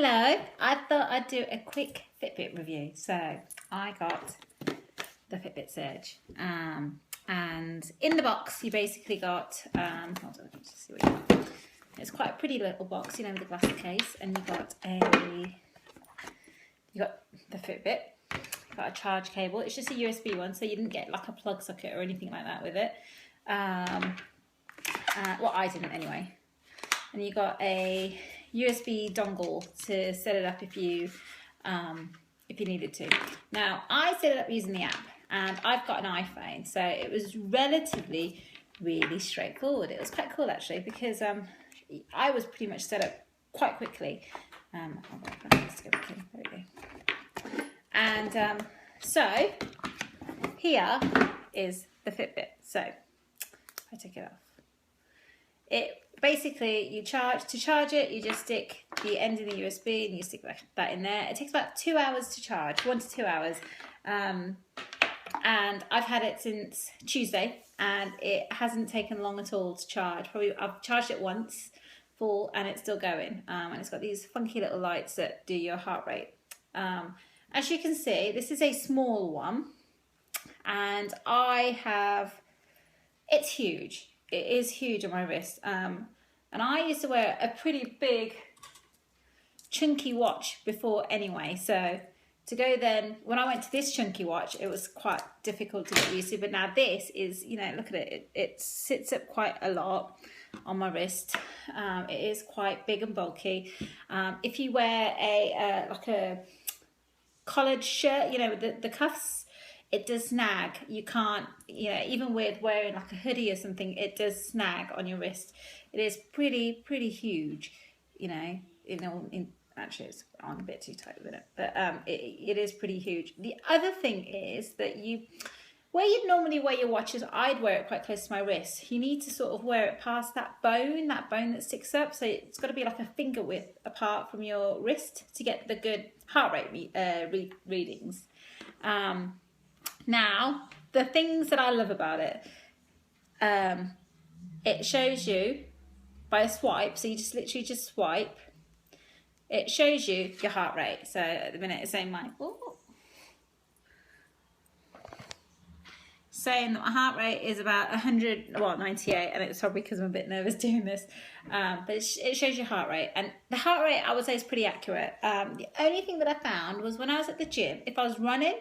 Hello, I thought I'd do a quick Fitbit review. So I got the Fitbit Surge, and in the box you basically got, hold on, let's see what you got. It's quite a pretty little box, you know, with a glass case, and you got the Fitbit, you got a charge cable. It's just a USB one, so you didn't get like a plug socket or anything like that with it. Well, I didn't anyway. And you got a USB dongle to set it up if you needed to. Now, I set it up using the app, and I've got an iPhone, so it was relatively really straightforward. It was quite cool actually, because I was pretty much set up quite quickly. There we go. And so here is the Fitbit. So if I take it off, it basically, to charge it, you just stick the end in the USB and you stick that in there. It takes about 2 hours to charge, 1 to 2 hours. And I've had it since Tuesday, and it hasn't taken long at all to charge. Probably I've charged it once full and it's still going. And it's got these funky little lights that do your heart rate. As you can see, this is a small one, and it's huge. It is huge on my wrist. And I used to wear a pretty big, chunky watch before anyway. So to go then, when I went to this chunky watch, it was quite difficult to get used to. But now this is, you know, look at it. It sits up quite a lot on my wrist. It is quite big and bulky. If you wear like a collared shirt, you know, with the cuffs, it does snag. You can't, you know, even with wearing like a hoodie or something, it does snag on your wrist. It is pretty huge, you know. Actually it's on a bit too tight with it, but it is pretty huge. The other thing is that where you'd normally wear your watches, I'd wear it quite close to my wrist. You need to sort of wear it past that bone that sticks up. So it's got to be like a finger width apart from your wrist to get the good heart rate readings. Now, the things that I love about it, it shows you by a swipe, so you just literally just swipe. It shows you your heart rate. So at the minute it's saying saying that my heart rate is about 98, and it's probably because I'm a bit nervous doing this. But it shows your heart rate, and the heart rate I would say is pretty accurate. The only thing that I found was when I was at the gym, if I was running,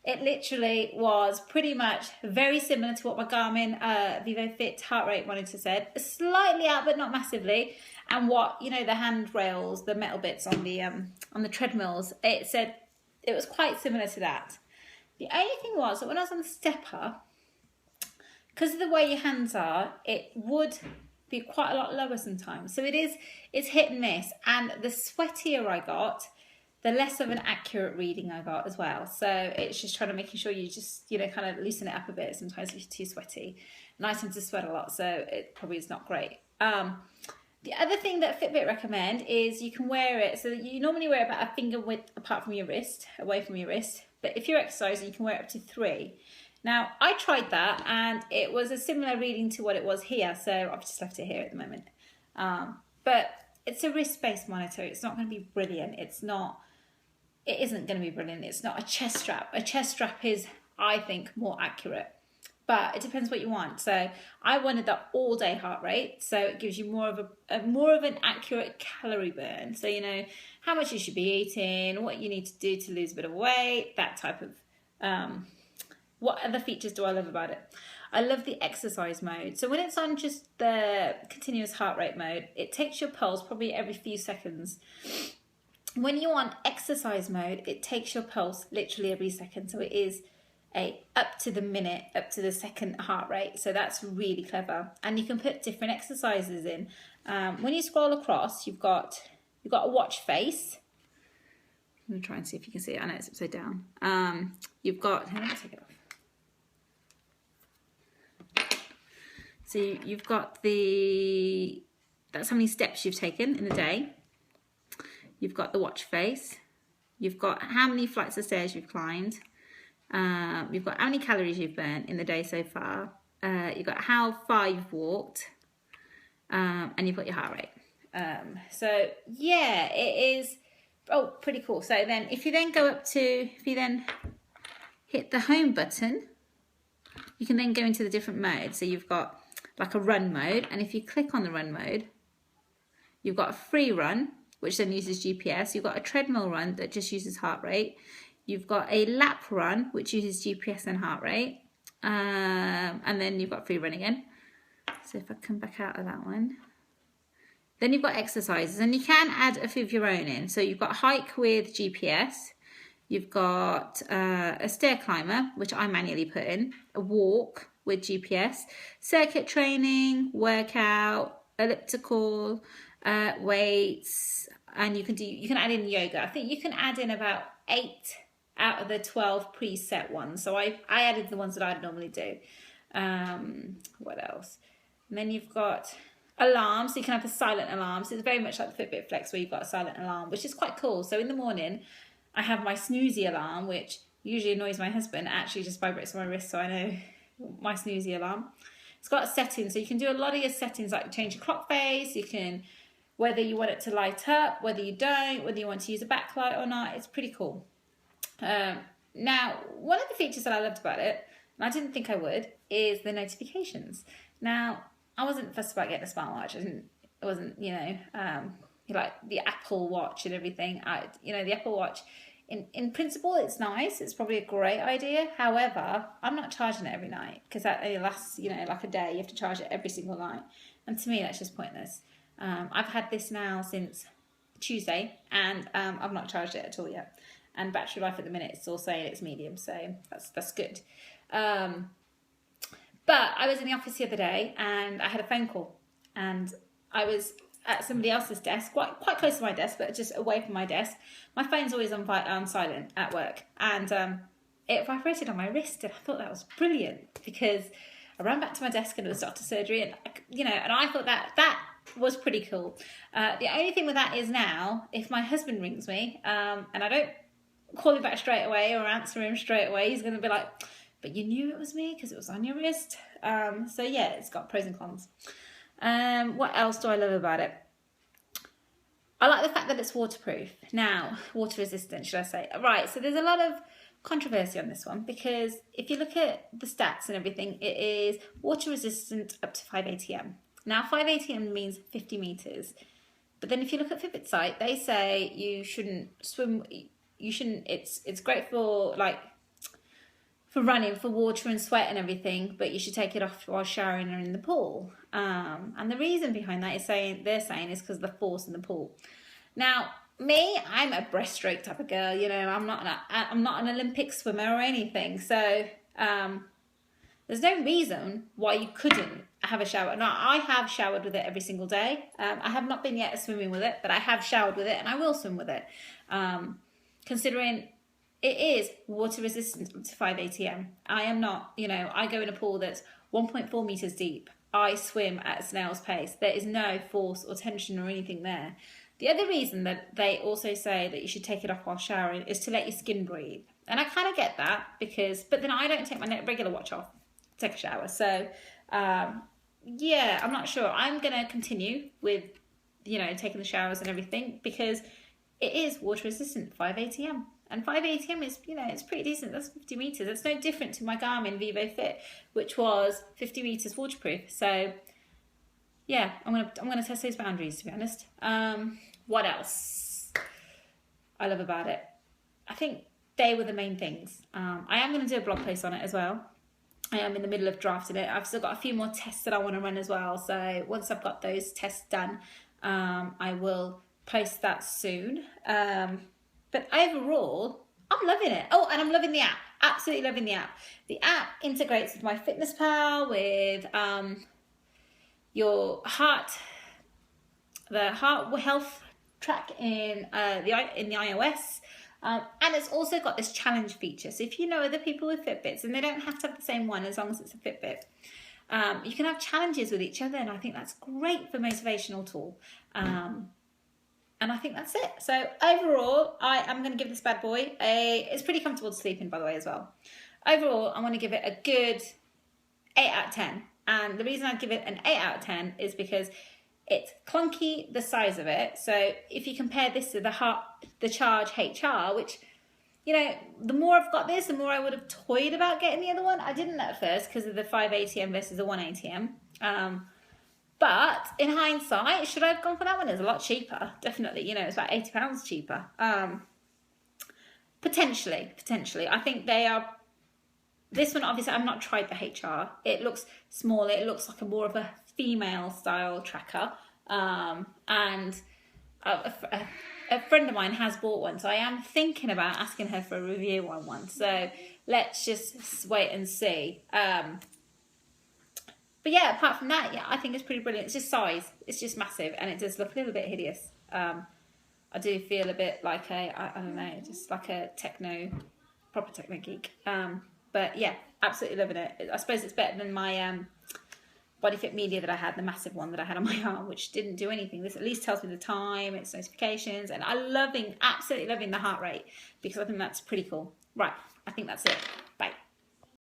it literally was pretty much very similar to what my Garmin VivoFit heart rate monitor said. Slightly out, but not massively. And what, you know, the handrails, the metal bits on the treadmills, it said it was quite similar to that. The only thing was that when I was on the stepper, because of the way your hands are, it would be quite a lot lower sometimes. So it's hit and miss. And the sweatier I got, the less of an accurate reading I got as well. So it's just making sure you just, you know, kind of loosen it up a bit. Sometimes if you're too sweaty. And I tend to sweat a lot, so it probably is not great. The other thing that Fitbit recommend is you can wear it, so that you normally wear about a finger width apart from your wrist, away from your wrist. But if you're exercising, you can wear it up to 3. Now, I tried that, and it was a similar reading to what it was here. So I've just left it here at the moment. But it's a wrist-based monitor. It's not going to be brilliant. It isn't going to be brilliant. It's not a chest strap. A chest strap is, I think, more accurate. But it depends what you want. So I wanted that all-day heart rate, so it gives you more of an accurate calorie burn. So you know how much you should be eating, what you need to do to lose a bit of weight, that type of. What other features do I love about it? I love the exercise mode. So when it's on just the continuous heart rate mode, it takes your pulse probably every few seconds. When you're on exercise mode, it takes your pulse literally every second. So it is up to the minute, up to the second heart rate. So that's really clever. And you can put different exercises in. When you scroll across, you've got a watch face. I'm going to try and see if you can see it. I know it's upside down. You've got, let me take it off. So you've got that's how many steps you've taken in the day. You've got the watch face. You've got how many flights of stairs you've climbed. You've got how many calories you've burnt in the day so far. You've got how far you've walked. And you've got your heart rate. So yeah, it is Oh, pretty cool. So then if you then go up to, if you then hit the home button, you can then go into the different modes. So you've got like a run mode, and if you click on the run mode, you've got a free run, which then uses GPS. You've got a treadmill run that just uses heart rate. You've got a lap run, which uses GPS and heart rate. And then you've got free run again. So if I come back out of that one, then you've got exercises, and you can add a few of your own in. So you've got hike with GPS. You've got a stair climber, which I manually put in, a walk with GPS, circuit training, workout, elliptical, weights, and you can add in yoga. I think you can add in about 8 out of the 12 preset ones. So I added the ones that I'd normally do. What else? And then you've got alarms. So you can have a silent alarm. So it's very much like the Fitbit Flex, where you've got a silent alarm, which is quite cool. So in the morning, I have my snoozy alarm, which usually annoys my husband. It actually just vibrates on my wrist, so I know my snoozy alarm. It's got a setting, so you can do a lot of your settings, like change your clock face. You can, whether you want it to light up, whether you don't, whether you want to use a backlight or not. It's pretty cool. Now, one of the features that I loved about it, and I didn't think I would, is the notifications. Now, I wasn't fussed about getting a smartwatch. It wasn't, like the Apple Watch and everything. The Apple Watch, in principle, it's nice. It's probably a great idea. However, I'm not charging it every night, because that only lasts, like a day. You have to charge it every single night. And to me, that's just pointless. I've had this now since Tuesday, and I've not charged it at all yet. And battery life at the minute, it's still saying it's medium, so that's good. But I was in the office the other day, and I had a phone call, and I was at somebody else's desk, quite close to my desk, but just away from my desk. My phone's always on silent at work, and it vibrated on my wrist, and I thought that was brilliant, because I ran back to my desk and it was doctor surgery, and and I thought that was pretty cool. The only thing with that is now, if my husband rings me and I don't call him back straight away or answer him straight away, he's going to be like, "But you knew it was me because it was on your wrist." So yeah, it's got pros and cons. What else do I love about it? I like the fact that it's waterproof. Now, water resistant, should I say. Right, so there's a lot of controversy on this one, because if you look at the stats and everything, it is water resistant up to 5 ATM. Now, 5 ATM means 50 meters. But then if you look at Fitbit site, they say you shouldn't swim, it's great for running, for water and sweat and everything, but you should take it off while showering or in the pool. And the reason behind that is they're saying is because of the force in the pool. Now, me, I'm a breaststroke type of girl. I'm not an Olympic swimmer or anything. So there's no reason why you couldn't have a shower. Now, I have showered with it every single day. I have not been yet swimming with it, but I have showered with it, and I will swim with it. Considering it is water resistant up to 5 ATM. I am not, I go in a pool that's 1.4 meters deep. I swim at a snail's pace. There is no force or tension or anything there. The other reason that they also say that you should take it off while showering is to let your skin breathe. And I kind of get that, but then I don't take my regular watch off to take a shower. So, yeah, I'm not sure. I'm going to continue with, taking the showers and everything, because it is water resistant, 5 ATM. And 5 ATM is, it's pretty decent. That's 50 meters. It's no different to my Garmin Vivo Fit, which was 50 meters waterproof. So, yeah, I'm gonna test those boundaries, to be honest. What else I love about it? I think they were the main things. I am going to do a blog post on it as well. I am in the middle of drafting it. I've still got a few more tests that I want to run as well. So once I've got those tests done, I will post that soon. But overall, I'm loving it. Oh, and I'm loving the app. Absolutely loving the app. The app integrates with MyFitnessPal, with your the heart health track in the iOS. And it's also got this challenge feature. So if you know other people with Fitbits, and they don't have to have the same one as long as it's a Fitbit, you can have challenges with each other, and I think that's great for motivational tool. And I think that's it. So overall, I am going to give this bad boy it's pretty comfortable to sleep in, by the way, as well. Overall, I'm going to give it a good 8 out of 10. And the reason I give it an 8 out of 10 is because It's clunky, the size of it. So if you compare this to the Charge HR, which, you know, the more I've got this, the more I would have toyed about getting the other one. I didn't at first because of the 5 ATM versus the 1 ATM. But in hindsight, should I have gone for that one? It's a lot cheaper, definitely. You know, it's about £80 cheaper. Potentially. I think they are. This one, obviously, I've not tried the HR. It looks smaller. It looks like more of a female style tracker. And a friend of mine has bought one, so I am thinking about asking her for a review on one. So let's just wait and see. But yeah, apart from that, yeah, I think it's pretty brilliant. It's just size. It's just massive, and it does look a little bit hideous. I do feel a bit like I don't know, just like a proper techno geek. But yeah, absolutely loving it. I suppose it's better than my Body Fit Media that I had, the massive one that I had on my arm, which didn't do anything. This at least tells me the time, its notifications, and absolutely loving the heart rate, because I think that's pretty cool. Right, I think that's it.